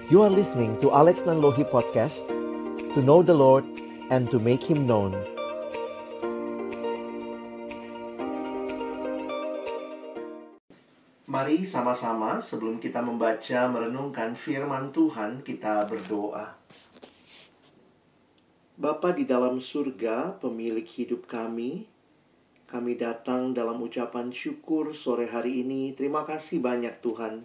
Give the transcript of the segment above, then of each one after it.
You are listening to Alex Nanlohi Podcast, to know the Lord and to make Him known. Mari sama-sama sebelum kita membaca merenungkan firman Tuhan, kita berdoa. Bapa di dalam surga, pemilik hidup kami datang dalam ucapan syukur sore hari ini. Terima kasih banyak Tuhan,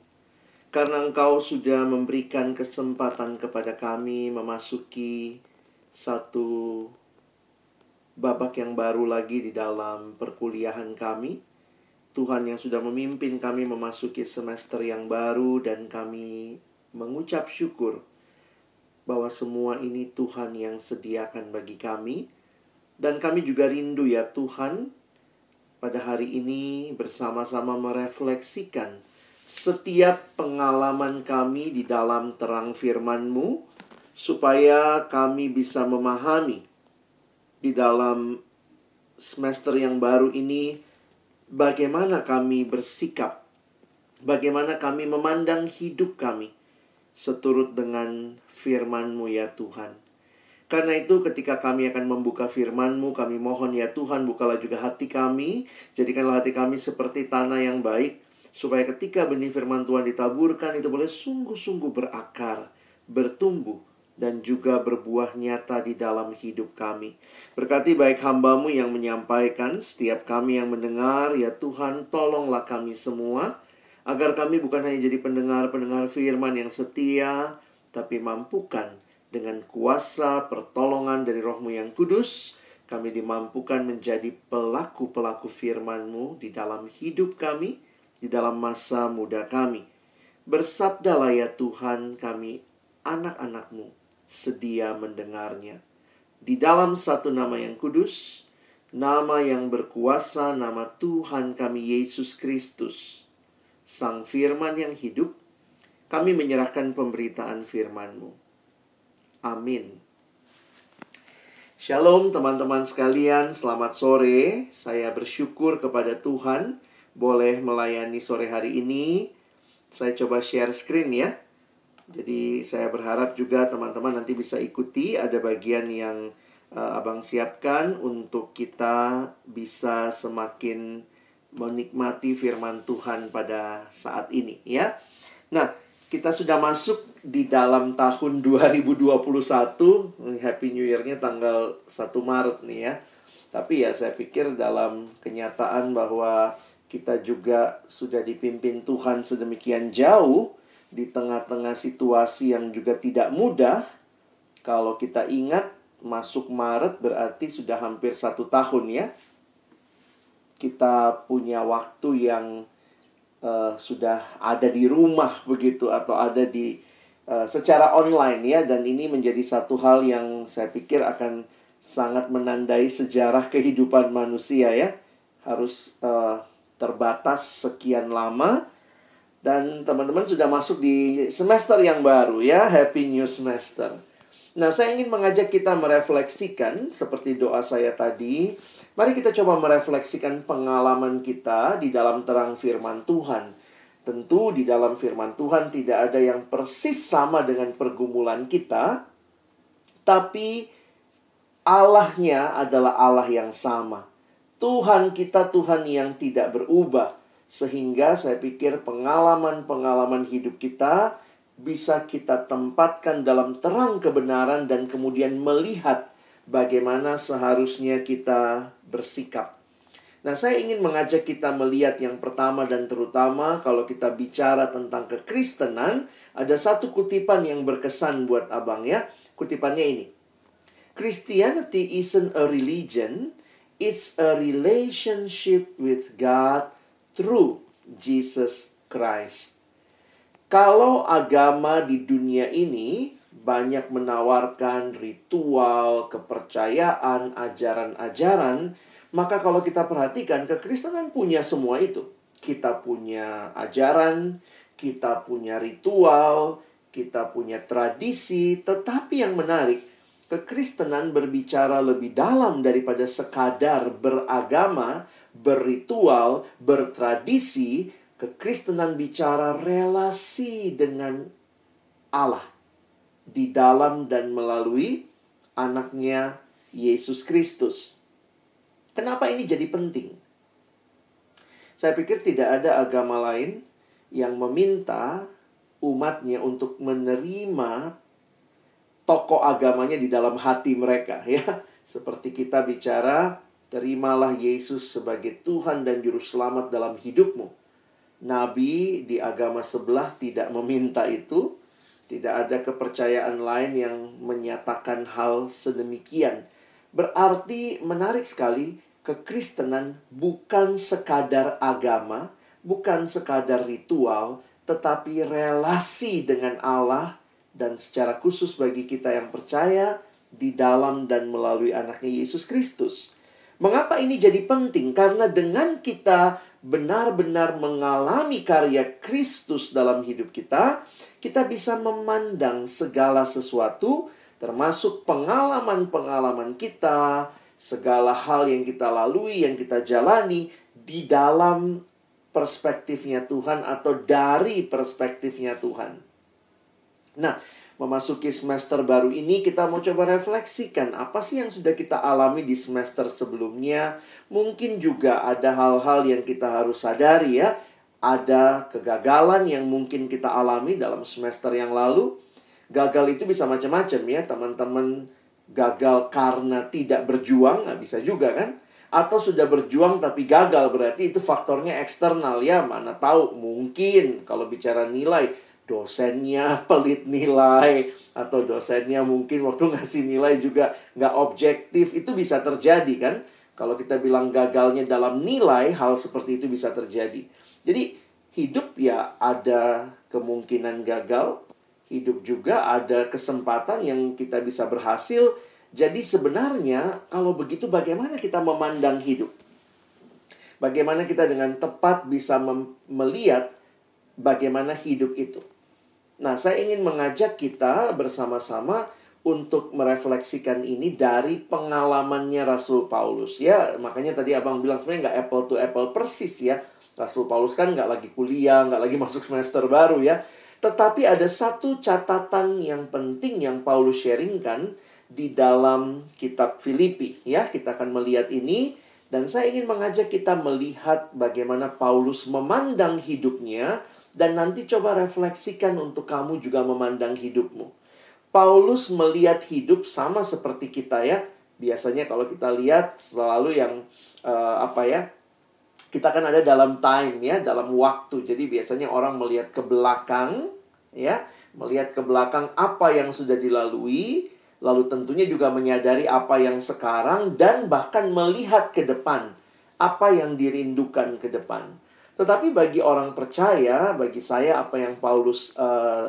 karena Engkau sudah memberikan kesempatan kepada kami memasuki satu babak yang baru lagi di dalam perkuliahan kami. Tuhan yang sudah memimpin kami memasuki semester yang baru, dan kami mengucap syukur bahwa semua ini Tuhan yang sediakan bagi kami. Dan kami juga rindu ya Tuhan, pada hari ini bersama-sama merefleksikan setiap pengalaman kami di dalam terang firman-Mu, supaya kami bisa memahami di dalam semester yang baru ini bagaimana kami bersikap, bagaimana kami memandang hidup kami seturut dengan firman-Mu ya Tuhan. Karena itu ketika kami akan membuka firman-Mu, kami mohon ya Tuhan, bukalah juga hati kami. Jadikanlah hati kami seperti tanah yang baik, supaya ketika benih firman Tuhan ditaburkan, itu boleh sungguh-sungguh berakar, bertumbuh, dan juga berbuah nyata di dalam hidup kami. Berkati baik hamba-Mu yang menyampaikan, setiap kami yang mendengar, ya Tuhan, tolonglah kami semua, agar kami bukan hanya jadi pendengar-pendengar firman yang setia, tapi mampukan dengan kuasa pertolongan dari Roh-Mu yang kudus, kami dimampukan menjadi pelaku-pelaku firman-Mu di dalam hidup kami, di dalam masa muda kami. Bersabdalah ya Tuhan, kami anak-anak-Mu sedia mendengarnya. Di dalam satu nama yang kudus, nama yang berkuasa, nama Tuhan kami Yesus Kristus, Sang Firman yang hidup, kami menyerahkan pemberitaan firman-Mu. Amin. Shalom teman-teman sekalian, selamat sore. Saya bersyukur kepada Tuhan boleh melayani sore hari ini. Saya coba share screen ya. Jadi saya berharap juga teman-teman nanti bisa ikuti. Ada bagian yang Abang siapkan untuk kita bisa semakin menikmati firman Tuhan pada saat ini ya. Nah, kita sudah masuk di dalam tahun 2021. Happy New Year-nya tanggal 1 Maret nih ya. Tapi ya saya pikir dalam kenyataan bahwa kita juga sudah dipimpin Tuhan sedemikian jauh di tengah-tengah situasi yang juga tidak mudah. Kalau kita ingat, masuk Maret berarti sudah hampir 1 tahun ya. Kita punya waktu yang sudah ada di rumah begitu, atau ada di secara online ya. Dan ini menjadi satu hal yang saya pikir akan sangat menandai sejarah kehidupan manusia ya. Harus terbatas sekian lama. Dan teman-teman sudah masuk di semester yang baru ya. Happy New Semester. Nah, saya ingin mengajak kita merefleksikan seperti doa saya tadi. Mari kita coba merefleksikan pengalaman kita di dalam terang firman Tuhan. Tentu di dalam firman Tuhan tidak ada yang persis sama dengan pergumulan kita, tapi Allahnya adalah Allah yang sama. Tuhan kita Tuhan yang tidak berubah. Sehingga saya pikir pengalaman-pengalaman hidup kita bisa kita tempatkan dalam terang kebenaran, dan kemudian melihat bagaimana seharusnya kita bersikap. Nah, saya ingin mengajak kita melihat yang pertama dan terutama kalau kita bicara tentang kekristenan, ada satu kutipan yang berkesan buat abang ya. Kutipannya ini. Christianity isn't a religion, it's a relationship with God through Jesus Christ. Kalau agama di dunia ini banyak menawarkan ritual, kepercayaan, ajaran-ajaran, maka kalau kita perhatikan, kekristenan punya semua itu. Kita punya ajaran, kita punya ritual, kita punya tradisi. Tetapi yang menarik, kekristenan berbicara lebih dalam daripada sekadar beragama, berritual, bertradisi. Kekristenan bicara relasi dengan Allah di dalam dan melalui anaknya Yesus Kristus. Kenapa ini jadi penting? Saya pikir tidak ada agama lain yang meminta umatnya untuk menerima tokoh agamanya di dalam hati mereka, ya. Seperti kita bicara, terimalah Yesus sebagai Tuhan dan Juru Selamat dalam hidupmu. Nabi di agama sebelah tidak meminta itu. Tidak ada kepercayaan lain yang menyatakan hal sedemikian. Berarti menarik sekali, kekristenan bukan sekadar agama, bukan sekadar ritual, tetapi relasi dengan Allah, dan secara khusus bagi kita yang percaya di dalam dan melalui anaknya Yesus Kristus. Mengapa ini jadi penting? Karena dengan kita benar-benar mengalami karya Kristus dalam hidup kita, kita bisa memandang segala sesuatu, termasuk pengalaman-pengalaman kita, segala hal yang kita lalui, yang kita jalani, di dalam perspektifnya Tuhan atau dari perspektifnya Tuhan. Nah, memasuki semester baru ini kita mau coba refleksikan apa sih yang sudah kita alami di semester sebelumnya. Mungkin juga ada hal-hal yang kita harus sadari, ya. Ada kegagalan yang mungkin kita alami dalam semester yang lalu. Gagal itu bisa macam-macam, ya. Teman-teman gagal karena tidak berjuang, nggak bisa juga kan? Atau sudah berjuang tapi gagal, berarti itu faktornya eksternal, ya. Mana tahu, mungkin kalau bicara nilai, dosennya pelit nilai, atau dosennya mungkin waktu ngasih nilai juga nggak objektif. Itu bisa terjadi kan? Kalau kita bilang gagalnya dalam nilai, hal seperti itu bisa terjadi. Jadi hidup ya ada kemungkinan gagal, hidup juga ada kesempatan yang kita bisa berhasil. Jadi sebenarnya kalau begitu bagaimana kita memandang hidup? Bagaimana kita dengan tepat bisa melihat bagaimana hidup itu? Nah, saya ingin mengajak kita bersama-sama untuk merefleksikan ini dari pengalamannya Rasul Paulus, ya. Makanya tadi abang bilang sebenarnya nggak apple to apple persis, ya. Rasul Paulus kan nggak lagi kuliah, nggak lagi masuk semester baru, ya. Tetapi ada satu catatan yang penting yang Paulus sharingkan di dalam kitab Filipi, ya. Kita akan melihat ini, dan saya ingin mengajak kita melihat bagaimana Paulus memandang hidupnya, dan nanti coba refleksikan untuk kamu juga memandang hidupmu. Paulus melihat hidup sama seperti kita, ya. Biasanya kalau kita lihat selalu yang kita kan ada dalam time, ya, dalam waktu. Jadi biasanya orang melihat ke belakang, ya, melihat ke belakang apa yang sudah dilalui, lalu tentunya juga menyadari apa yang sekarang, dan bahkan melihat ke depan apa yang dirindukan ke depan. Tetapi bagi orang percaya, bagi saya apa yang Paulus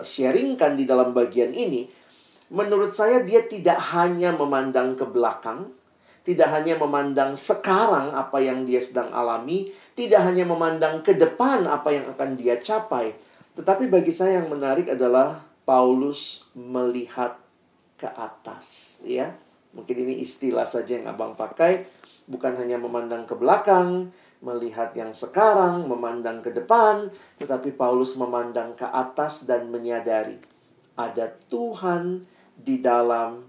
sharingkan di dalam bagian ini, menurut saya dia tidak hanya memandang ke belakang, tidak hanya memandang sekarang apa yang dia sedang alami, tidak hanya memandang ke depan apa yang akan dia capai. Tetapi bagi saya yang menarik adalah Paulus melihat ke atas, ya. Mungkin ini istilah saja yang abang pakai, bukan hanya memandang ke belakang, melihat yang sekarang, memandang ke depan, tetapi Paulus memandang ke atas dan menyadari ada Tuhan di dalam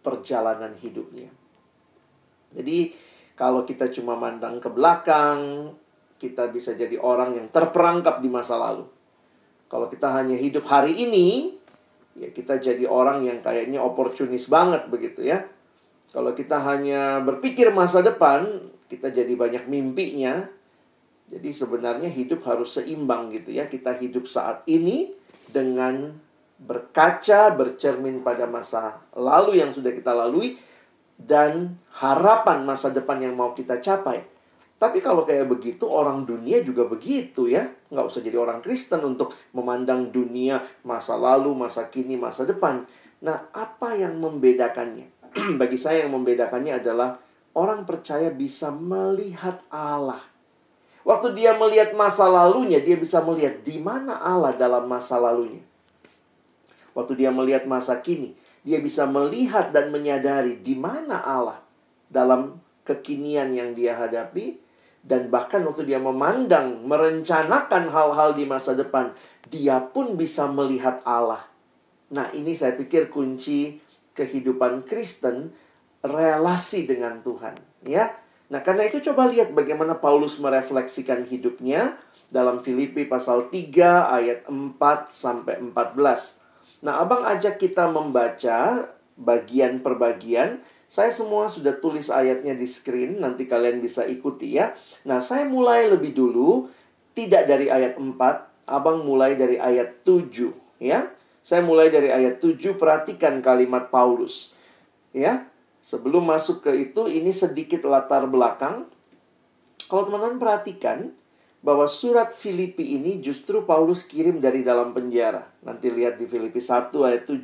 perjalanan hidupnya. Jadi kalau kita cuma mandang ke belakang, kita bisa jadi orang yang terperangkap di masa lalu. Kalau kita hanya hidup hari ini, ya kita jadi orang yang kayaknya oportunis banget begitu, ya. Kalau kita hanya berpikir masa depan, kita jadi banyak mimpinya. Jadi sebenarnya hidup harus seimbang gitu, ya. Kita hidup saat ini dengan berkaca, bercermin pada masa lalu yang sudah kita lalui, dan harapan masa depan yang mau kita capai. Tapi kalau kayak begitu, orang dunia juga begitu, ya. Nggak usah jadi orang Kristen untuk memandang dunia, masa lalu, masa kini, masa depan. Nah, apa yang membedakannya? Bagi saya yang membedakannya adalah orang percaya bisa melihat Allah. Waktu dia melihat masa lalunya, dia bisa melihat di mana Allah dalam masa lalunya. Waktu dia melihat masa kini, dia bisa melihat dan menyadari di mana Allah dalam kekinian yang dia hadapi. Dan bahkan waktu dia memandang, merencanakan hal-hal di masa depan, dia pun bisa melihat Allah Nah, ini saya pikir kunci kehidupan Kristen, relasi dengan Tuhan, ya. Nah, karena itu coba lihat bagaimana Paulus merefleksikan hidupnya dalam Filipi pasal 3 ayat 4 sampai 14. Nah, Abang ajak kita membaca bagian per bagian. Saya semua sudah tulis ayatnya di screen, nanti kalian bisa ikuti ya. Nah, saya mulai lebih dulu, tidak dari ayat 4, Abang mulai dari ayat 7, ya. Saya mulai dari ayat 7, perhatikan kalimat Paulus. Ya, sebelum masuk ke itu, ini sedikit latar belakang. Kalau teman-teman perhatikan, bahwa surat Filipi ini justru Paulus kirim dari dalam penjara. Nanti lihat di Filipi 1 ayat 7,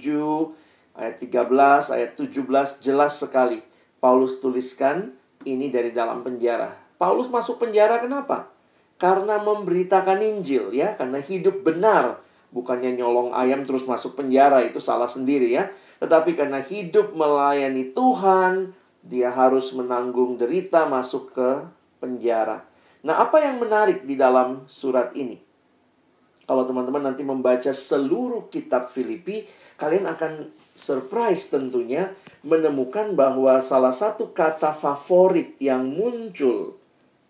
ayat 13, ayat 17, jelas sekali. Paulus tuliskan ini dari dalam penjara. Paulus masuk penjara kenapa? Karena memberitakan Injil, ya. Karena hidup benar. Bukannya nyolong ayam terus masuk penjara, itu salah sendiri ya. Tetapi karena hidup melayani Tuhan, dia harus menanggung derita masuk ke penjara. Nah, apa yang menarik di dalam surat ini? Kalau teman-teman nanti membaca seluruh kitab Filipi, kalian akan surprise tentunya menemukan bahwa salah satu kata favorit yang muncul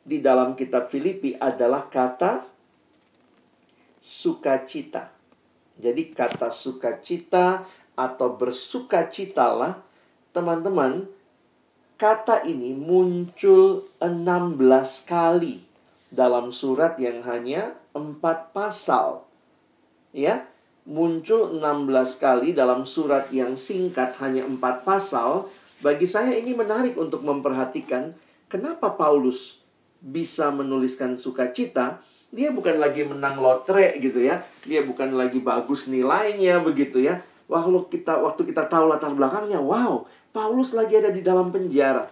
di dalam kitab Filipi adalah kata sukacita. Jadi kata sukacita atau bersukacitalah, teman-teman, kata ini muncul 16 kali dalam surat yang hanya 4 pasal. Ya, muncul 16 kali dalam surat yang singkat hanya 4 pasal. Bagi saya ini menarik untuk memperhatikan kenapa Paulus bisa menuliskan sukacita. Dia bukan lagi menang lotre gitu ya. Dia bukan lagi bagus nilainya begitu ya. Waktu kita tahu latar belakangnya, wow, Paulus lagi ada di dalam penjara.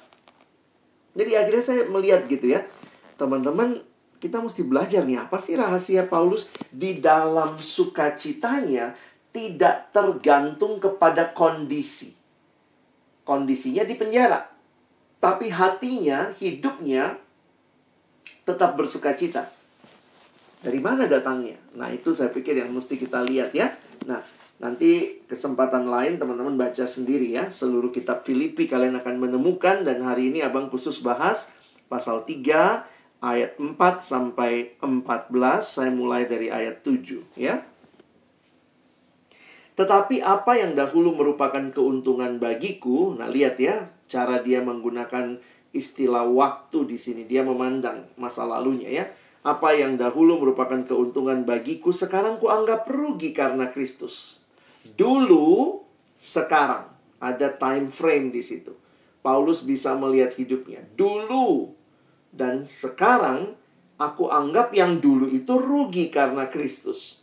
Jadi akhirnya saya melihat gitu ya, teman-teman, kita mesti belajar nih, apa sih rahasia Paulus di dalam sukacitanya tidak tergantung kepada kondisi. Kondisinya di penjara, tapi hatinya, hidupnya tetap bersukacita. Dari mana datangnya? Nah, itu saya pikir yang mesti kita lihat ya. Nah, nanti kesempatan lain teman-teman baca sendiri ya. Seluruh kitab Filipi kalian akan menemukan. Dan hari ini Abang khusus bahas pasal 3 ayat 4 sampai 14. Saya mulai dari ayat 7 ya. Tetapi apa yang dahulu merupakan keuntungan bagiku. Nah, lihat ya cara dia menggunakan istilah waktu di sini. Dia memandang masa lalunya ya. Apa yang dahulu merupakan keuntungan bagiku, sekarang kuanggap rugi karena Kristus. Dulu, sekarang. Ada time frame di situ. Paulus bisa melihat hidupnya. Dulu dan sekarang, aku anggap yang dulu itu rugi karena Kristus.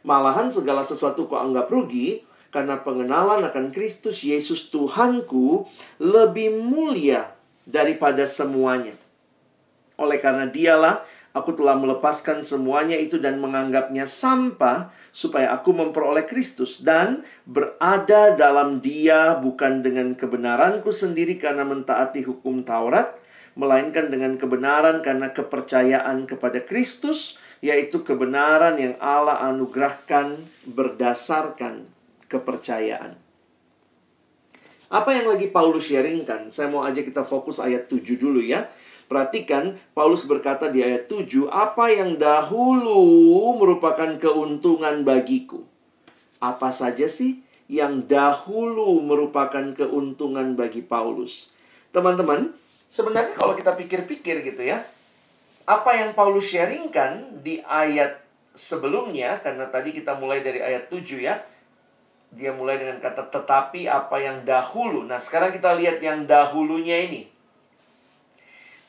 Malahan segala sesuatu kuanggap rugi, karena pengenalan akan Kristus Yesus Tuhanku lebih mulia daripada semuanya. Oleh karena dialah, aku telah melepaskan semuanya itu dan menganggapnya sampah, supaya aku memperoleh Kristus dan berada dalam Dia bukan dengan kebenaranku sendiri karena mentaati hukum Taurat, melainkan dengan kebenaran karena kepercayaan kepada Kristus, yaitu kebenaran yang Allah anugerahkan berdasarkan kepercayaan. Apa yang lagi Paulus sharingkan? Saya mau aja kita fokus ayat 7 dulu ya. Perhatikan, Paulus berkata di ayat 7, apa yang dahulu merupakan keuntungan bagiku. Apa saja sih yang dahulu merupakan keuntungan bagi Paulus? Teman-teman, sebenarnya kalau kita pikir-pikir gitu ya, apa yang Paulus sharingkan di ayat sebelumnya, karena tadi kita mulai dari ayat 7 ya, dia mulai dengan kata tetapi apa yang dahulu. Nah, sekarang kita lihat yang dahulunya ini.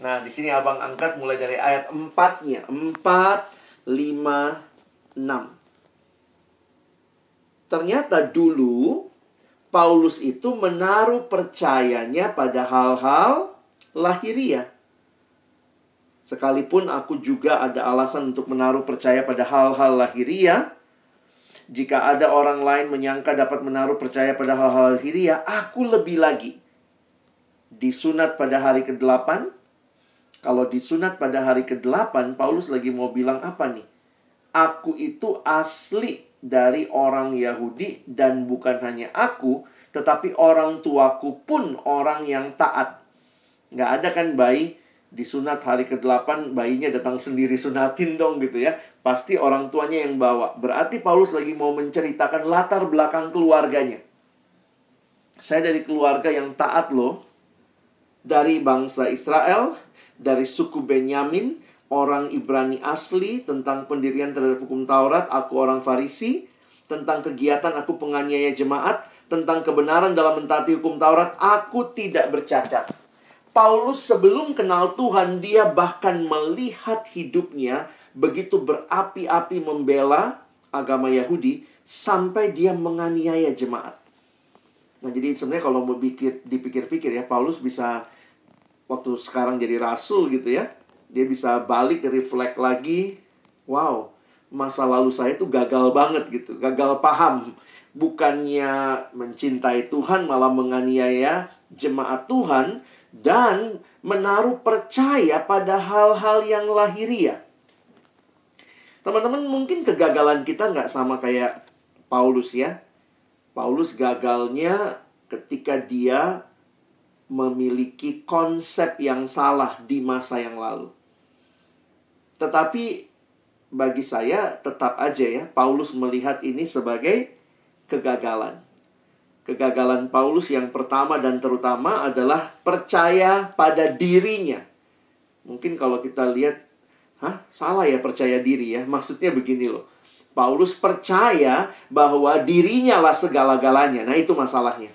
Nah, di sini Abang angkat mulai dari ayat 4-nya. 4, 5, 6. Ternyata dulu Paulus itu menaruh percayanya pada hal-hal lahiriah. Sekalipun aku juga ada alasan untuk menaruh percaya pada hal-hal lahiriah. Jika ada orang lain menyangka dapat menaruh percaya pada hal-hal lahiriah, aku lebih lagi. Disunat pada hari ke-8. Kalau disunat pada hari ke-8, Paulus lagi mau bilang apa nih? Aku itu asli dari orang Yahudi, dan bukan hanya aku, tetapi orang tuaku pun orang yang taat. Nggak ada kan bayi disunat hari ke-8, bayinya datang sendiri sunatin dong gitu ya. Pasti orang tuanya yang bawa. Berarti Paulus lagi mau menceritakan latar belakang keluarganya. Saya dari keluarga yang taat loh. Dari bangsa Israel, dari suku Benyamin, orang Ibrani asli. Tentang pendirian terhadap hukum Taurat, aku orang Farisi. Tentang kegiatan, aku penganiaya jemaat. Tentang kebenaran dalam mentaati hukum Taurat, aku tidak bercacat. Paulus sebelum kenal Tuhan, dia bahkan melihat hidupnya begitu berapi-api membela agama Yahudi, sampai dia menganiaya jemaat. Nah, jadi sebenarnya kalau mau dipikir-pikir ya, Paulus bisa waktu sekarang jadi rasul gitu ya, dia bisa balik reflect lagi, wow, masa lalu saya tuh gagal banget gitu, gagal paham. Bukannya mencintai Tuhan, malah menganiaya jemaat Tuhan, dan menaruh percaya pada hal-hal yang lahiriah. Teman-teman, mungkin kegagalan kita nggak sama kayak Paulus ya. Paulus gagalnya ketika dia memiliki konsep yang salah di masa yang lalu. Tetapi bagi saya tetap aja ya, Paulus melihat ini sebagai kegagalan. Kegagalan Paulus yang pertama dan terutama adalah percaya pada dirinya. Mungkin kalau kita lihat, salah ya percaya diri ya. Maksudnya begini loh. Paulus percaya bahwa dirinya lah segala-galanya. Nah, itu masalahnya.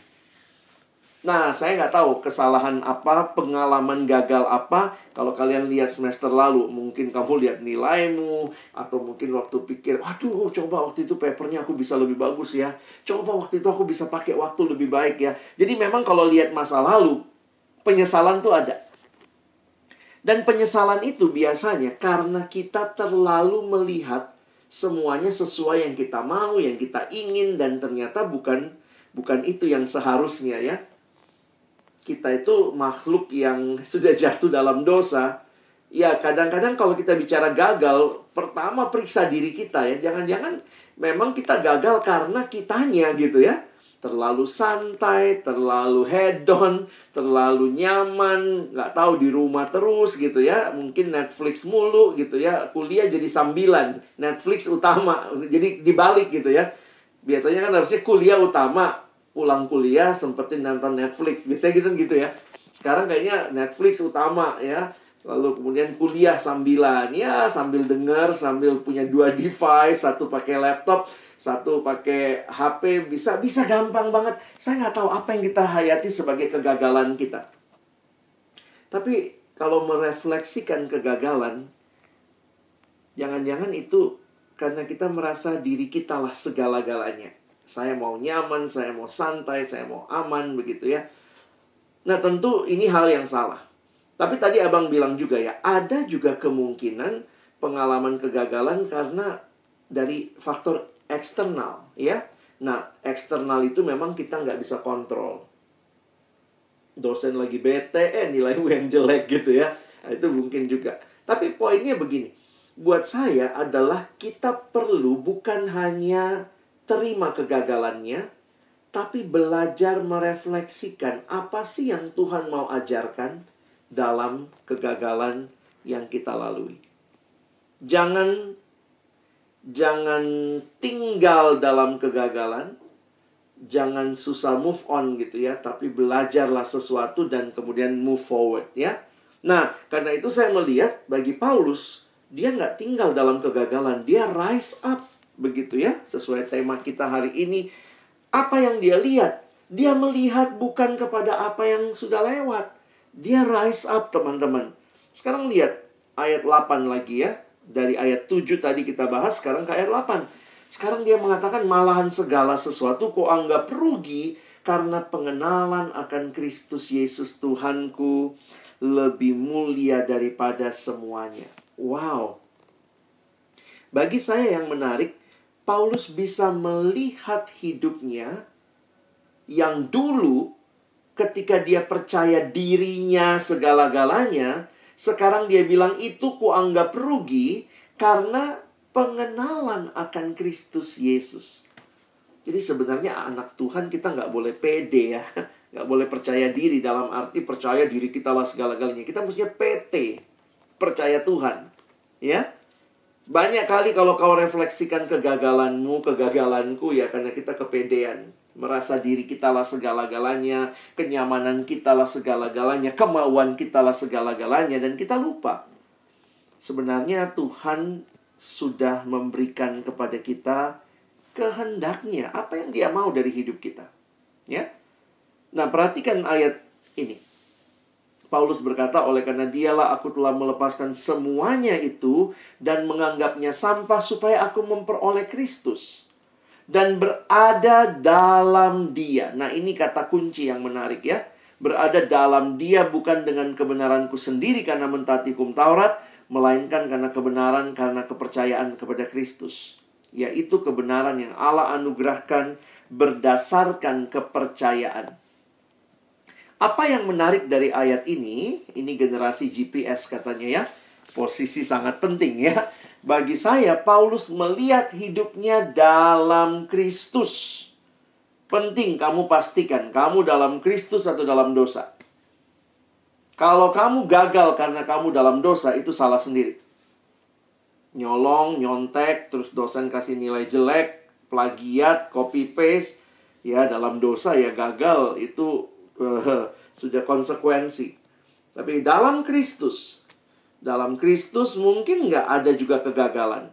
Nah, saya nggak tahu kesalahan apa, pengalaman gagal apa. Kalau kalian lihat semester lalu, mungkin kamu lihat nilaimu, atau mungkin waktu pikir, aduh, coba waktu itu papernya aku bisa lebih bagus ya. Coba waktu itu aku bisa pakai waktu lebih baik ya. Jadi memang kalau lihat masa lalu, penyesalan tuh ada. Dan penyesalan itu biasanya karena kita terlalu melihat semuanya sesuai yang kita mau, yang kita ingin, dan ternyata bukan itu yang seharusnya ya. Kita itu makhluk yang sudah jatuh dalam dosa. Ya, kadang-kadang kalau kita bicara gagal, pertama periksa diri kita ya. Jangan-jangan memang kita gagal karena kitanya gitu ya. Terlalu santai, terlalu hedon, terlalu nyaman, nggak tahu di rumah terus gitu ya. Mungkin Netflix mulu gitu ya. Kuliah jadi sambilan, Netflix utama. Jadi dibalik gitu ya. Biasanya kan harusnya kuliah utama, pulang kuliah sempetin nonton Netflix. Biasanya gitu ya. Sekarang kayaknya Netflix utama ya. Lalu kemudian kuliah sambilan. Ya, sambil denger, sambil punya 2 device. Satu pakai laptop, satu pakai HP. Bisa gampang banget. Saya nggak tahu apa yang kita hayati sebagai kegagalan kita. Tapi kalau merefleksikan kegagalan, jangan-jangan itu karena kita merasa diri kita lah segala-galanya. Saya mau nyaman, saya mau santai, saya mau aman, begitu ya. Nah, tentu ini hal yang salah. Tapi tadi abang bilang juga ya, ada juga kemungkinan pengalaman kegagalan karena dari faktor eksternal ya. Nah, eksternal itu memang kita nggak bisa kontrol. Dosen lagi bete, nilai UN jelek gitu ya. Nah, itu mungkin juga. Tapi poinnya begini, buat saya adalah kita perlu bukan hanya terima kegagalannya, tapi belajar merefleksikan apa sih yang Tuhan mau ajarkan dalam kegagalan yang kita lalui. Jangan tinggal dalam kegagalan, jangan susah move on gitu ya, tapi belajarlah sesuatu dan kemudian move forward ya. Nah, karena itu saya melihat bagi Paulus, dia nggak tinggal dalam kegagalan, dia rise up begitu ya, sesuai tema kita hari ini. Apa yang dia lihat? Dia melihat bukan kepada apa yang sudah lewat. Dia rise up, teman-teman. Sekarang lihat ayat 8 lagi ya. Dari ayat 7 tadi kita bahas, sekarang ke ayat 8. Sekarang dia mengatakan, malahan segala sesuatu kau anggap rugi karena pengenalan akan Kristus Yesus Tuhanku lebih mulia daripada semuanya. Wow. Bagi saya yang menarik, Paulus bisa melihat hidupnya yang dulu ketika dia percaya dirinya segala-galanya, sekarang dia bilang itu kuanggap rugi karena pengenalan akan Kristus Yesus. Jadi sebenarnya anak Tuhan kita nggak boleh pede ya. Nggak boleh percaya diri dalam arti percaya diri kita lah segala-galanya. Kita mestinya PT, percaya Tuhan. Ya. Banyak kali kalau kau refleksikan kegagalanmu, kegagalanku ya karena kita kepedean. Merasa diri kita lah segala-galanya, kenyamanan kita lah segala-galanya, kemauan kita lah segala-galanya, dan kita lupa. Sebenarnya Tuhan sudah memberikan kepada kita kehendaknya, apa yang Dia mau dari hidup kita. Ya. Nah, perhatikan ayat ini. Paulus berkata, oleh karena Dialah aku telah melepaskan semuanya itu dan menganggapnya sampah supaya aku memperoleh Kristus dan berada dalam Dia. Nah, ini kata kunci yang menarik ya. Berada dalam Dia bukan dengan kebenaranku sendiri karena mentaati hukum Taurat, melainkan karena kebenaran karena kepercayaan kepada Kristus. Yaitu kebenaran yang Allah anugerahkan berdasarkan kepercayaan. Apa yang menarik dari ayat ini? Ini generasi GPS katanya ya. Posisi sangat penting ya. Bagi saya, Paulus melihat hidupnya dalam Kristus. Penting kamu pastikan, kamu dalam Kristus atau dalam dosa. Kalau kamu gagal karena kamu dalam dosa, itu salah sendiri. Nyolong, nyontek, terus dosen kasih nilai jelek, plagiat, copy paste. Ya, dalam dosa ya gagal, itu sudah konsekuensi. Tapi dalam Kristus mungkin nggak ada juga kegagalan.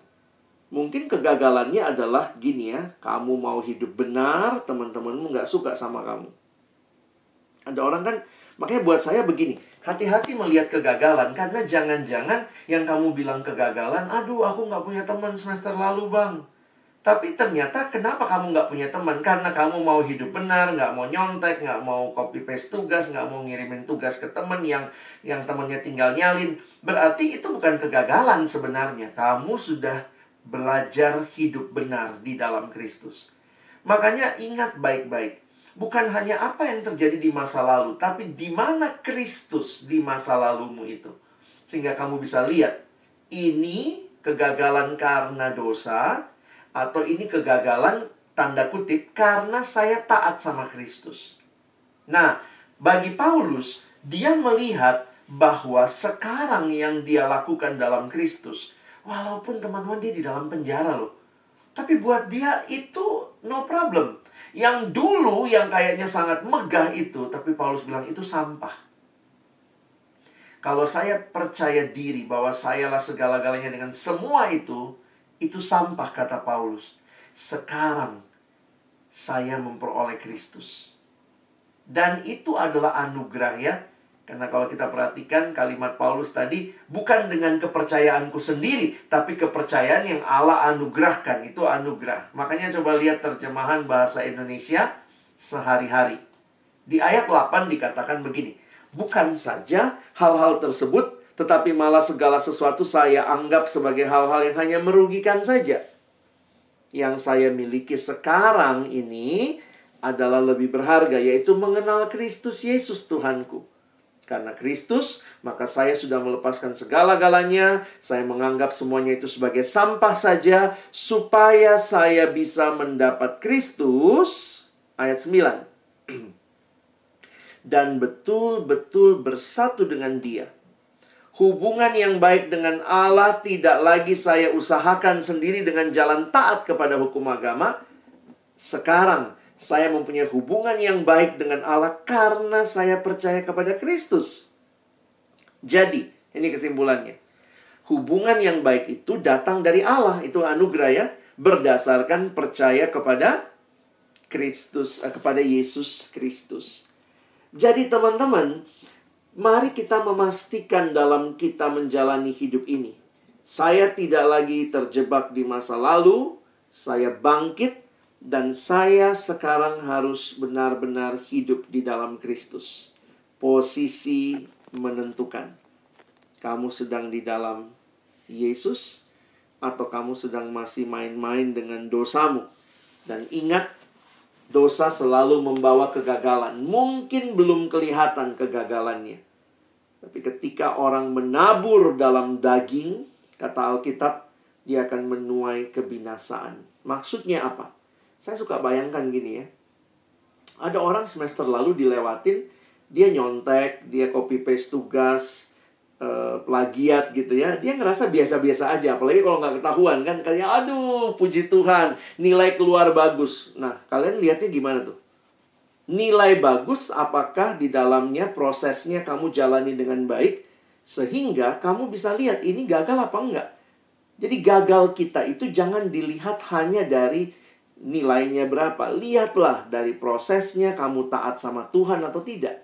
Mungkin kegagalannya adalah gini ya, kamu mau hidup benar, teman-temanmu nggak suka sama kamu. Ada orang kan, makanya buat saya begini, hati-hati melihat kegagalan, karena jangan-jangan yang kamu bilang kegagalan, aduh aku nggak punya teman semester lalu bang. Tapi ternyata kenapa kamu nggak punya teman? Karena kamu mau hidup benar, nggak mau nyontek, nggak mau copy-paste tugas, nggak mau ngirimin tugas ke teman yang temannya tinggal nyalin. Berarti itu bukan kegagalan sebenarnya. Kamu sudah belajar hidup benar di dalam Kristus. Makanya ingat baik-baik. Bukan hanya apa yang terjadi di masa lalu, tapi di mana Kristus di masa lalumu itu. Sehingga kamu bisa lihat, ini kegagalan karena dosa, atau ini kegagalan tanda kutip karena saya taat sama Kristus. Nah, bagi Paulus, dia melihat bahwa sekarang yang dia lakukan dalam Kristus, walaupun teman-teman dia di dalam penjara loh, tapi buat dia itu no problem. Yang dulu yang kayaknya sangat megah itu, tapi Paulus bilang itu sampah. Kalau saya percaya diri bahwa sayalah segala-galanya dengan semua itu sampah, kata Paulus. Sekarang saya memperoleh Kristus. Dan itu adalah anugerah ya. Karena kalau kita perhatikan kalimat Paulus tadi, bukan dengan kepercayaanku sendiri, tapi kepercayaan yang Allah anugerahkan. Itu anugerah. Makanya coba lihat terjemahan bahasa Indonesia sehari-hari. Di ayat 8 dikatakan begini, bukan saja hal-hal tersebut, tetapi malah segala sesuatu saya anggap sebagai hal-hal yang hanya merugikan saja. Yang saya miliki sekarang ini adalah lebih berharga, yaitu mengenal Kristus Yesus Tuhanku. Karena Kristus, maka saya sudah melepaskan segala-galanya. Saya menganggap semuanya itu sebagai sampah saja, supaya saya bisa mendapat Kristus. Ayat 9. Dan betul-betul bersatu dengan Dia. Hubungan yang baik dengan Allah tidak lagi saya usahakan sendiri dengan jalan taat kepada hukum agama. Sekarang saya mempunyai hubungan yang baik dengan Allah karena saya percaya kepada Kristus. Jadi, ini kesimpulannya. Hubungan yang baik itu datang dari Allah. Itu anugerah ya. Berdasarkan percaya kepada Kristus, kepada Yesus Kristus. Jadi teman-teman, mari kita memastikan dalam kita menjalani hidup ini. Saya tidak lagi terjebak di masa lalu. Saya bangkit. Dan saya sekarang harus benar-benar hidup di dalam Kristus. Posisi menentukan. Kamu sedang di dalam Yesus, atau kamu sedang masih main-main dengan dosamu. Dan ingat, dosa selalu membawa kegagalan. Mungkin belum kelihatan kegagalannya. Tapi ketika orang menabur dalam daging, kata Alkitab, dia akan menuai kebinasaan. Maksudnya apa? Saya suka bayangkan gini ya. Ada orang semester lalu dilewatin, dia nyontek, dia copy paste tugas, plagiat gitu ya. Dia ngerasa biasa-biasa aja. Apalagi kalau nggak ketahuan kan. Kayak aduh puji Tuhan, nilai keluar bagus. Nah, kalian lihatnya gimana tuh? Nilai bagus apakah di dalamnya prosesnya kamu jalani dengan baik? Sehingga kamu bisa lihat ini gagal apa enggak. Jadi gagal kita itu jangan dilihat hanya dari nilainya berapa. Lihatlah dari prosesnya kamu taat sama Tuhan atau tidak.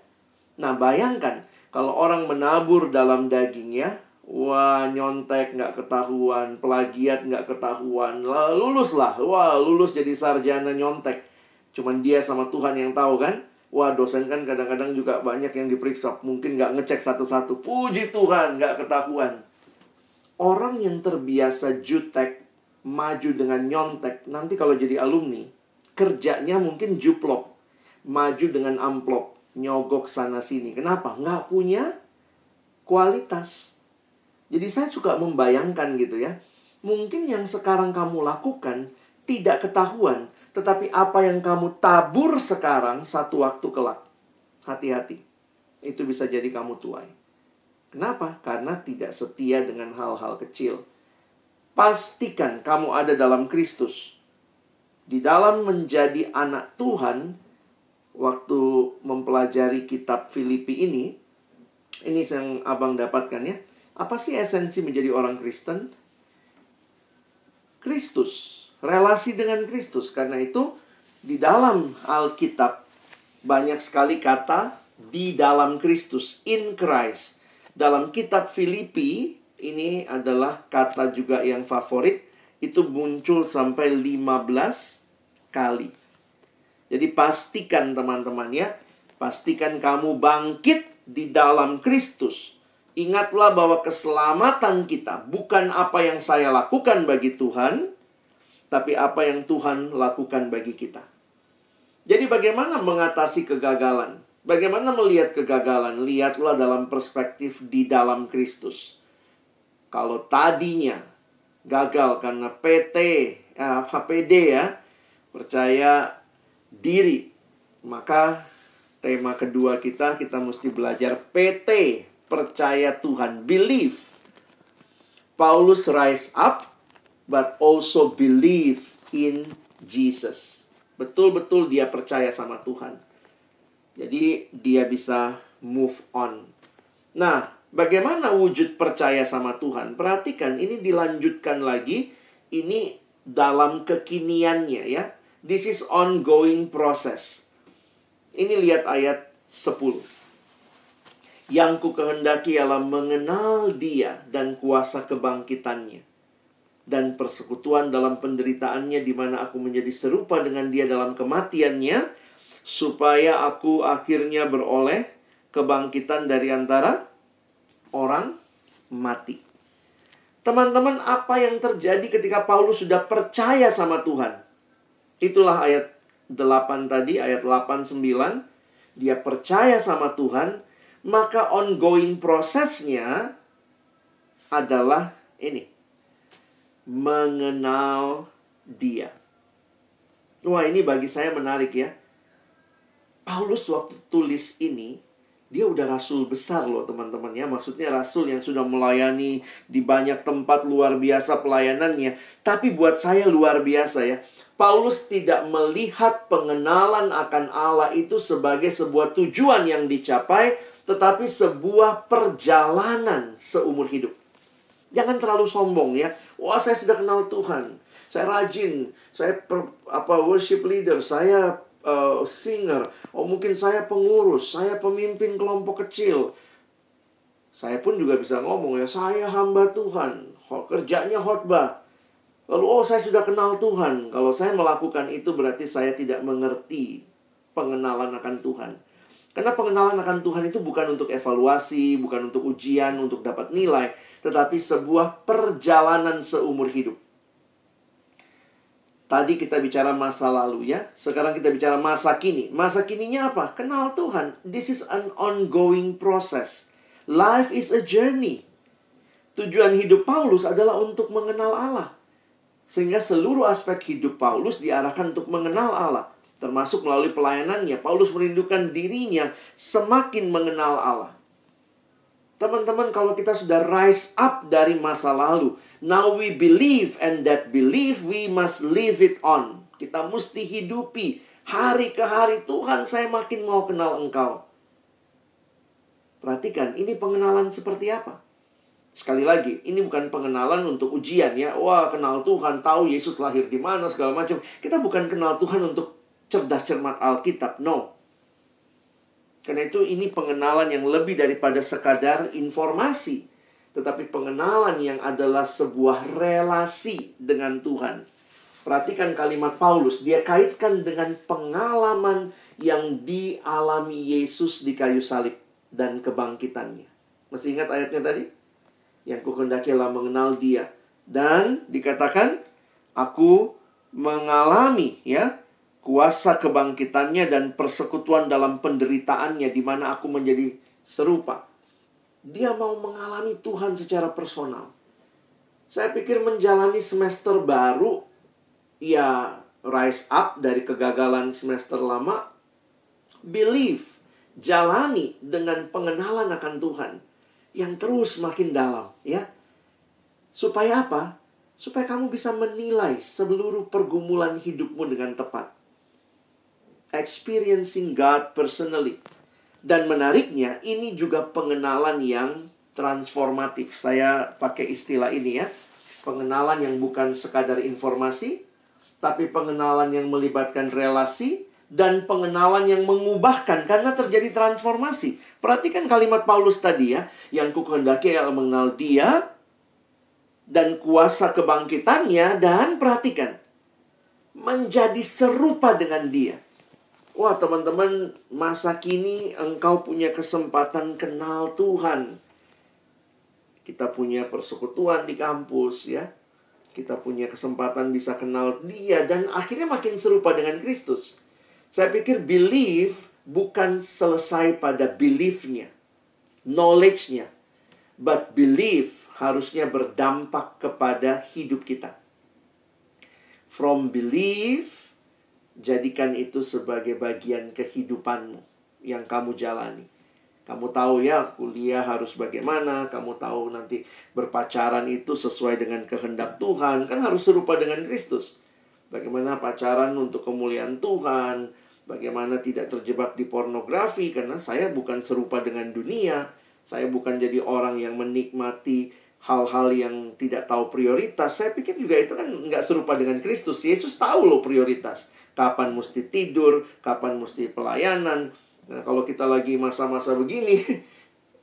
Nah, bayangkan kalau orang menabur dalam dagingnya, wah nyontek nggak ketahuan, plagiat nggak ketahuan, lulus lah, wah lulus jadi sarjana nyontek. Cuman dia sama Tuhan yang tahu kan. Wah dosen kan kadang-kadang juga banyak yang diperiksa, mungkin nggak ngecek satu-satu. Puji Tuhan nggak ketahuan. Orang yang terbiasa jutek, maju dengan nyontek, nanti kalau jadi alumni, kerjanya mungkin juplok, maju dengan amplop, nyogok sana-sini. Kenapa? Nggak punya kualitas. Jadi saya suka membayangkan gitu ya. Mungkin yang sekarang kamu lakukan tidak ketahuan, tetapi apa yang kamu tabur sekarang satu waktu kelak. Hati-hati. Itu bisa jadi kamu tuai. Kenapa? Karena tidak setia dengan hal-hal kecil. Pastikan kamu ada dalam Kristus. Di dalam menjadi anak Tuhan, waktu mempelajari kitab Filipi ini yang abang dapatkan ya. Apa sih esensi menjadi orang Kristen? Kristus. Relasi dengan Kristus. Karena itu, di dalam Alkitab, banyak sekali kata di dalam Kristus. In Christ. Dalam kitab Filipi, ini adalah kata juga yang favorit. Itu muncul sampai 15 kali. Jadi pastikan teman-teman ya. Pastikan kamu bangkit di dalam Kristus. Ingatlah bahwa keselamatan kita bukan apa yang saya lakukan bagi Tuhan, tapi apa yang Tuhan lakukan bagi kita. Jadi bagaimana mengatasi kegagalan? Bagaimana melihat kegagalan? Lihatlah dalam perspektif di dalam Kristus. Kalau tadinya gagal karena HPD ya, percaya diri, maka tema kedua kita mesti belajar PT, percaya Tuhan, believe. Paulus rise up, but also believe in Jesus. Betul-betul dia percaya sama Tuhan. Jadi dia bisa move on. Nah, bagaimana wujud percaya sama Tuhan? Perhatikan, ini dilanjutkan lagi. Ini dalam kekiniannya ya. This is ongoing process. Ini lihat ayat 10. Yang ku kehendaki ialah mengenal dia dan kuasa kebangkitannya. Dan persekutuan dalam penderitaannya di mana aku menjadi serupa dengan dia dalam kematiannya. Supaya aku akhirnya beroleh kebangkitan dari antara orang mati. Teman-teman, apa yang terjadi ketika Paulus sudah percaya sama Tuhan? Itulah ayat 8 tadi, ayat 8-9. Dia percaya sama Tuhan, maka ongoing prosesnya adalah ini. Mengenal dia. Wah, ini bagi saya menarik ya. Paulus waktu tulis ini, dia udah rasul besar loh teman-teman ya. Maksudnya rasul yang sudah melayani di banyak tempat, luar biasa pelayanannya. Tapi buat saya luar biasa ya. Paulus tidak melihat pengenalan akan Allah itu sebagai sebuah tujuan yang dicapai, tetapi sebuah perjalanan seumur hidup. Jangan terlalu sombong ya. Wah, saya sudah kenal Tuhan. Saya rajin. Saya worship leader. Saya singer. Oh, mungkin saya pengurus. Saya pemimpin kelompok kecil. Saya pun juga bisa ngomong ya. Saya hamba Tuhan. Kerjanya khotbah. Lalu, oh saya sudah kenal Tuhan. Kalau saya melakukan itu berarti saya tidak mengerti pengenalan akan Tuhan. Karena pengenalan akan Tuhan itu bukan untuk evaluasi, bukan untuk ujian, untuk dapat nilai, tetapi sebuah perjalanan seumur hidup. Tadi kita bicara masa lalu ya. Sekarang kita bicara masa kini. Masa kininya apa? Kenal Tuhan. This is an ongoing process. Life is a journey. Tujuan hidup Paulus adalah untuk mengenal Allah. Sehingga seluruh aspek hidup Paulus diarahkan untuk mengenal Allah. Termasuk melalui pelayanannya, Paulus merindukan dirinya semakin mengenal Allah. Teman-teman, kalau kita sudah rise up dari masa lalu, now we believe, and that belief we must live it on. Kita mesti hidupi hari ke hari. Tuhan, saya makin mau kenal Engkau. Perhatikan, ini pengenalan seperti apa? Sekali lagi, ini bukan pengenalan untuk ujian ya. Wah, kenal Tuhan, tahu Yesus lahir di mana, segala macam. Kita bukan kenal Tuhan untuk cerdas cermat Alkitab, no. Karena itu ini pengenalan yang lebih daripada sekadar informasi. Tetapi pengenalan yang adalah sebuah relasi dengan Tuhan. Perhatikan kalimat Paulus, dia kaitkan dengan pengalaman yang dialami Yesus di kayu salib dan kebangkitannya. Masih ingat ayatnya tadi? Yang kuhendaki adalah mengenal dia. Dan dikatakan, aku mengalami ya kuasa kebangkitannya dan persekutuan dalam penderitaannya, di mana aku menjadi serupa. Dia mau mengalami Tuhan secara personal. Saya pikir menjalani semester baru, ya rise up dari kegagalan semester lama, believe, jalani dengan pengenalan akan Tuhan yang terus makin dalam, ya. Supaya apa? Supaya kamu bisa menilai seluruh pergumulan hidupmu dengan tepat. Experiencing God personally. Dan menariknya, ini juga pengenalan yang transformatif. Saya pakai istilah ini ya. Pengenalan yang bukan sekadar informasi, tapi pengenalan yang melibatkan relasi, dan pengenalan yang mengubahkan karena terjadi transformasi. Perhatikan kalimat Paulus tadi ya. Yang kuhendaki adalah mengenal dia dan kuasa kebangkitannya, dan perhatikan, menjadi serupa dengan dia. Wah, teman-teman, masa kini engkau punya kesempatan kenal Tuhan. Kita punya persekutuan di kampus ya. Kita punya kesempatan bisa kenal dia dan akhirnya makin serupa dengan Kristus. Saya pikir belief bukan selesai pada belief-nya, knowledge-nya. But belief harusnya berdampak kepada hidup kita. From belief, jadikan itu sebagai bagian kehidupanmu yang kamu jalani. Kamu tahu ya, kuliah harus bagaimana. Kamu tahu nanti berpacaran itu sesuai dengan kehendak Tuhan. Kan harus serupa dengan Kristus. Bagaimana pacaran untuk kemuliaan Tuhan. Bagaimana tidak terjebak di pornografi. Karena saya bukan serupa dengan dunia. Saya bukan jadi orang yang menikmati hal-hal yang tidak tahu prioritas. Saya pikir juga itu kan nggak serupa dengan Kristus. Yesus tahu loh prioritas. Kapan mesti tidur, kapan mesti pelayanan. Nah, kalau kita lagi masa-masa begini,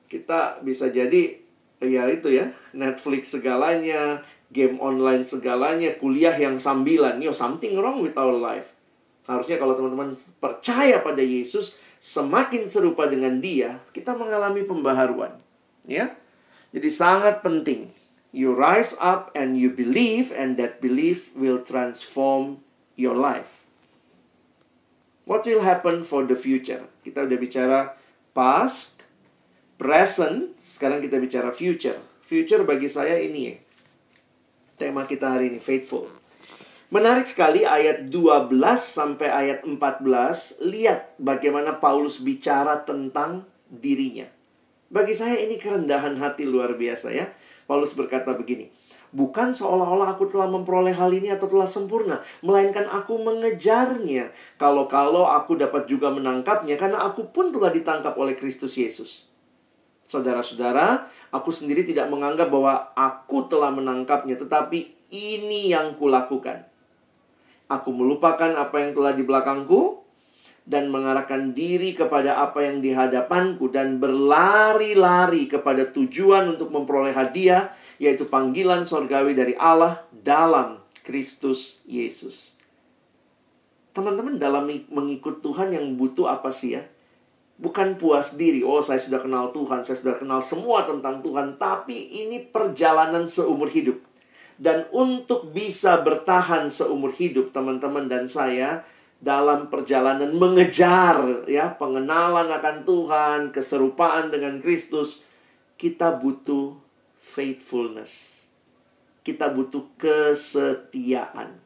kita bisa jadi, ya itu ya, Netflix segalanya, game online segalanya, kuliah yang sambilan. Something wrong with our life. Harusnya kalau teman-teman percaya pada Yesus, semakin serupa dengan dia, kita mengalami pembaharuan. Ya, jadi sangat penting. You rise up and you believe, and that belief will transform your life. What will happen for the future? Kita udah bicara past, present, sekarang kita bicara future. Future bagi saya ini ya. Tema kita hari ini, faithful. Menarik sekali ayat 12 sampai ayat 14. Lihat bagaimana Paulus bicara tentang dirinya. Bagi saya ini kerendahan hati luar biasa ya. Paulus berkata begini. Bukan seolah-olah aku telah memperoleh hal ini atau telah sempurna, melainkan aku mengejarnya. Kalau-kalau aku dapat juga menangkapnya, karena aku pun telah ditangkap oleh Kristus Yesus. Saudara-saudara, aku sendiri tidak menganggap bahwa aku telah menangkapnya, tetapi ini yang kulakukan. Aku melupakan apa yang telah di belakangku, dan mengarahkan diri kepada apa yang di hadapanku, dan berlari-lari kepada tujuan untuk memperoleh hadiah, yaitu panggilan sorgawi dari Allah dalam Kristus Yesus. Teman-teman, dalam mengikut Tuhan yang butuh apa sih ya? Bukan puas diri, oh saya sudah kenal Tuhan, saya sudah kenal semua tentang Tuhan. Tapi ini perjalanan seumur hidup. Dan untuk bisa bertahan seumur hidup, teman-teman dan saya, dalam perjalanan mengejar ya pengenalan akan Tuhan, keserupaan dengan Kristus, kita butuh faithfulness. Kita butuh kesetiaan.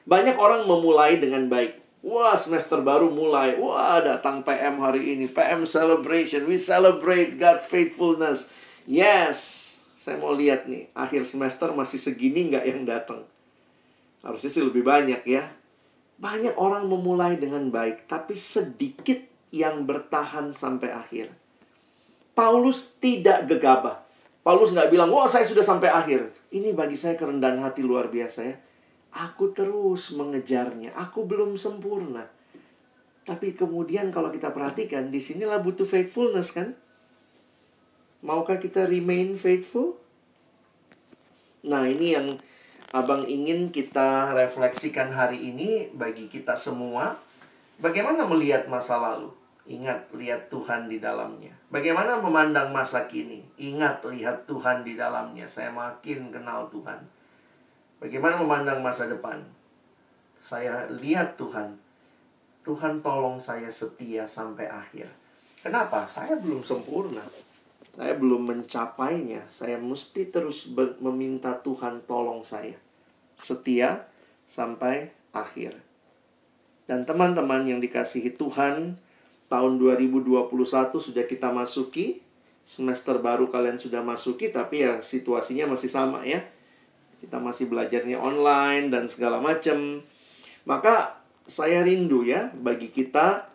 Banyak orang memulai dengan baik. Wah, semester baru mulai. Wah, datang PM hari ini. PM celebration. We celebrate God's faithfulness. Yes. Saya mau lihat nih. Akhir semester masih segini nggak yang datang? Harusnya sih lebih banyak ya. Banyak orang memulai dengan baik. Tapi sedikit yang bertahan sampai akhir. Paulus tidak gegabah. Paulus nggak bilang, wah saya sudah sampai akhir. Ini bagi saya kerendahan hati luar biasa ya. Aku terus mengejarnya. Aku belum sempurna. Tapi kemudian kalau kita perhatikan, disinilah butuh faithfulness kan? Maukah kita remain faithful? Nah, ini yang Abang ingin kita refleksikan hari ini bagi kita semua. Bagaimana melihat masa lalu? Ingat, lihat Tuhan di dalamnya. Bagaimana memandang masa kini? Ingat, lihat Tuhan di dalamnya. Saya makin kenal Tuhan. Bagaimana memandang masa depan? Saya lihat Tuhan. Tuhan tolong saya setia sampai akhir. Kenapa? Saya belum sempurna. Saya belum mencapainya. Saya mesti terus meminta Tuhan tolong saya. Setia sampai akhir. Dan teman-teman yang dikasihi Tuhan, tahun 2021 sudah kita masuki. Semester baru kalian sudah masuki, tapi ya situasinya masih sama ya. Kita masih belajarnya online dan segala macam. Maka saya rindu ya bagi kita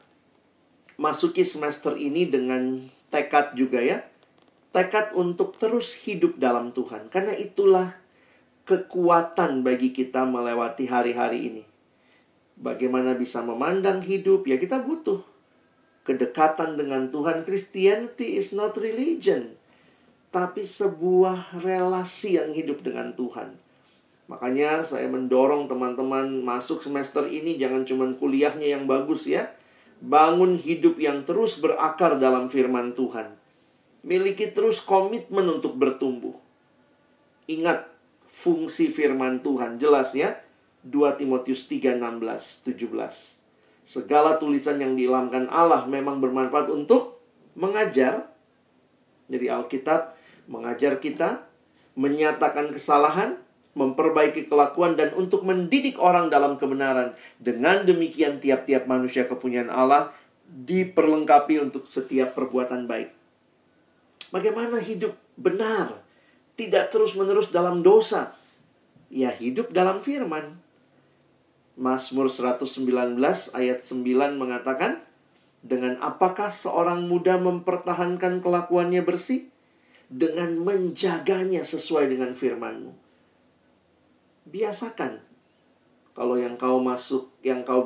masuki semester ini dengan tekad juga ya. Tekad untuk terus hidup dalam Tuhan. Karena itulah kekuatan bagi kita melewati hari-hari ini. Bagaimana bisa memandang hidup, ya kita butuh kedekatan dengan Tuhan. Christianity is not religion, tapi sebuah relasi yang hidup dengan Tuhan. Makanya saya mendorong teman-teman masuk semester ini jangan cuma kuliahnya yang bagus ya. Bangun hidup yang terus berakar dalam firman Tuhan. Miliki terus komitmen untuk bertumbuh. Ingat fungsi firman Tuhan, jelas ya. 2 Timotius 3:16-17. Segala tulisan yang diilhamkan Allah memang bermanfaat untuk mengajar. Jadi Alkitab mengajar kita, menyatakan kesalahan, memperbaiki kelakuan, dan untuk mendidik orang dalam kebenaran. Dengan demikian tiap-tiap manusia kepunyaan Allah diperlengkapi untuk setiap perbuatan baik. Bagaimana hidup benar? Tidak terus-menerus dalam dosa. Ya, hidup dalam firman. Mazmur 119 ayat 9 mengatakan, dengan apakah seorang muda mempertahankan kelakuannya bersih? Dengan menjaganya sesuai dengan firman-Mu. Biasakan. Kalau yang kau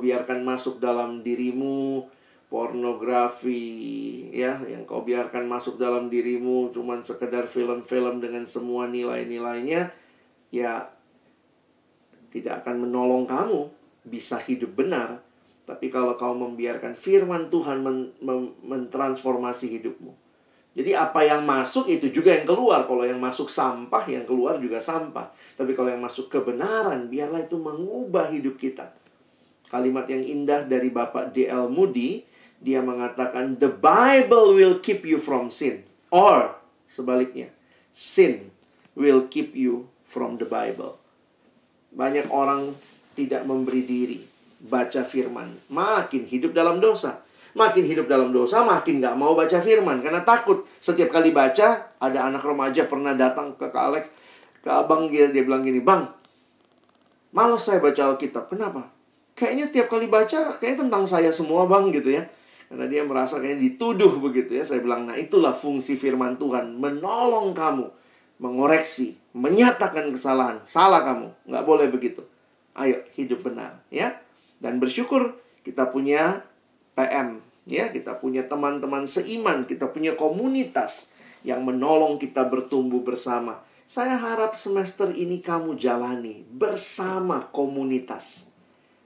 biarkan masuk dalam dirimu, pornografi, ya, yang kau biarkan masuk dalam dirimu cuman sekedar film-film dengan semua nilai-nilainya, ya tidak akan menolong kamu bisa hidup benar. Tapi kalau kau membiarkan firman Tuhan mentransformasi hidupmu. Jadi apa yang masuk itu juga yang keluar. Kalau yang masuk sampah, yang keluar juga sampah. Tapi kalau yang masuk kebenaran, biarlah itu mengubah hidup kita. Kalimat yang indah dari Bapak D.L. Moody, dia mengatakan, the Bible will keep you from sin. Or, sebaliknya, sin will keep you from the Bible. Banyak orang tidak memberi diri baca firman. Makin hidup dalam dosa. Makin hidup dalam dosa, makin gak mau baca firman. Karena takut. Setiap kali baca, ada anak remaja pernah datang ke Kak Alex, ke abang dia bilang gini, Bang, malas saya baca Alkitab. Kenapa? Kayaknya tiap kali baca, kayaknya tentang saya semua bang gitu ya. Karena dia merasa kayaknya dituduh begitu ya. Saya bilang, nah itulah fungsi firman Tuhan. Menolong kamu, mengoreksi, menyatakan kesalahan. Salah kamu, gak boleh begitu. Ayo, hidup benar ya. Dan bersyukur kita punya PM ya, kita punya teman-teman seiman, kita punya komunitas yang menolong kita bertumbuh bersama. Saya harap semester ini kamu jalani bersama komunitas,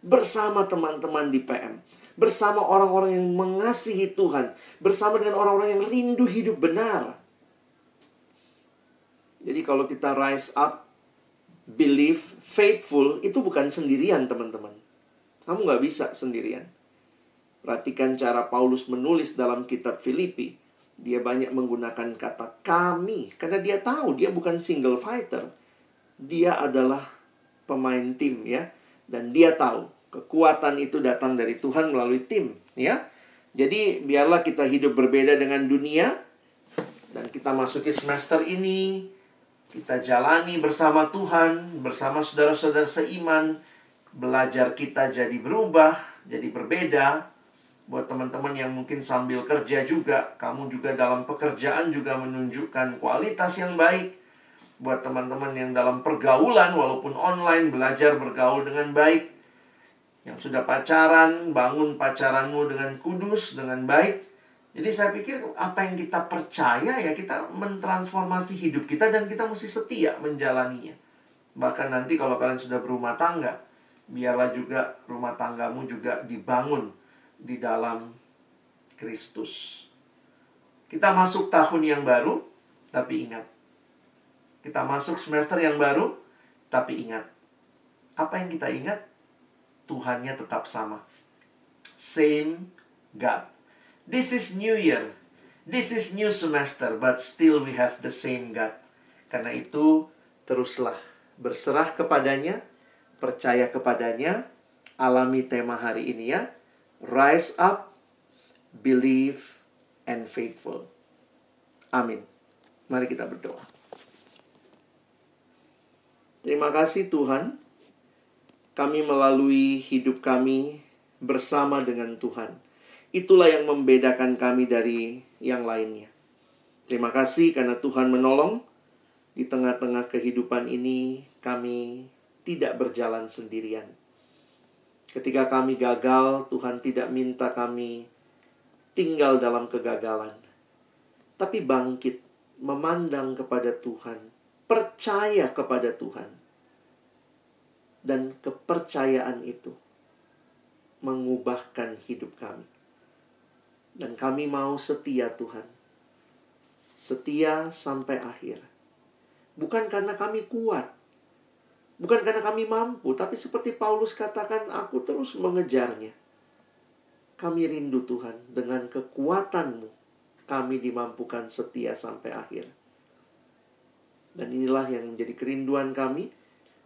bersama teman-teman di PM, bersama orang-orang yang mengasihi Tuhan, bersama dengan orang-orang yang rindu hidup benar. Jadi kalau kita rise up, believe, faithful, itu bukan sendirian teman-teman. Kamu gak bisa sendirian. Perhatikan cara Paulus menulis dalam kitab Filipi. Dia banyak menggunakan kata kami, karena dia tahu dia bukan single fighter. Dia adalah pemain tim, ya. Dan dia tahu kekuatan itu datang dari Tuhan melalui tim, ya. Jadi biarlah kita hidup berbeda dengan dunia. Dan kita masuki semester ini, kita jalani bersama Tuhan, bersama saudara-saudara seiman. Belajar kita jadi berubah, jadi berbeda. Buat teman-teman yang mungkin sambil kerja juga, kamu juga dalam pekerjaan juga menunjukkan kualitas yang baik. Buat teman-teman yang dalam pergaulan, walaupun online, belajar bergaul dengan baik. Yang sudah pacaran, bangun pacaranmu dengan kudus, dengan baik. Jadi saya pikir apa yang kita percaya, ya kita mentransformasi hidup kita, dan kita mesti setia menjalaninya. Bahkan nanti kalau kalian sudah berumah tangga, biarlah juga rumah tanggamu juga dibangun di dalam Kristus. Kita masuk tahun yang baru, tapi ingat. Kita masuk semester yang baru, tapi ingat. Apa yang kita ingat? Tuhannya tetap sama. Same God. This is new year. This is new semester, but still we have the same God. Karena itu, teruslah berserah kepadanya, percaya kepadanya, alami tema hari ini, ya. Rise up, believe, and faithful. Amin. Mari kita berdoa. Terima kasih Tuhan. Kami melalui hidup kami bersama dengan Tuhan. Itulah yang membedakan kami dari yang lainnya. Terima kasih karena Tuhan menolong. Di tengah-tengah kehidupan ini, kami tidak berjalan sendirian. Ketika kami gagal, Tuhan tidak minta kami tinggal dalam kegagalan, tapi bangkit, memandang kepada Tuhan, percaya kepada Tuhan. Dan kepercayaan itu mengubahkan hidup kami. Dan kami mau setia Tuhan. Setia sampai akhir. Bukan karena kami kuat, bukan karena kami mampu, tapi seperti Paulus katakan, aku terus mengejarnya. Kami rindu Tuhan, dengan kekuatan-Mu, kami dimampukan setia sampai akhir. Dan inilah yang menjadi kerinduan kami.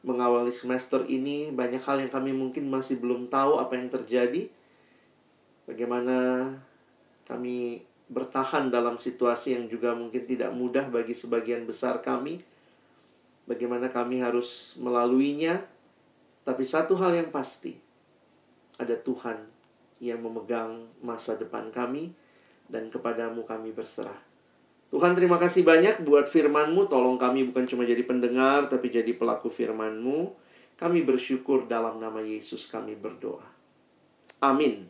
Mengawali semester ini, banyak hal yang kami mungkin masih belum tahu apa yang terjadi. Bagaimana kami bertahan dalam situasi yang juga mungkin tidak mudah bagi sebagian besar kami. Bagaimana kami harus melaluinya. Tapi satu hal yang pasti, ada Tuhan yang memegang masa depan kami, dan kepadamu kami berserah. Tuhan, terima kasih banyak buat firman-Mu. Tolong kami bukan cuma jadi pendengar, tapi jadi pelaku firman-Mu. Kami bersyukur dalam nama Yesus kami berdoa. Amin.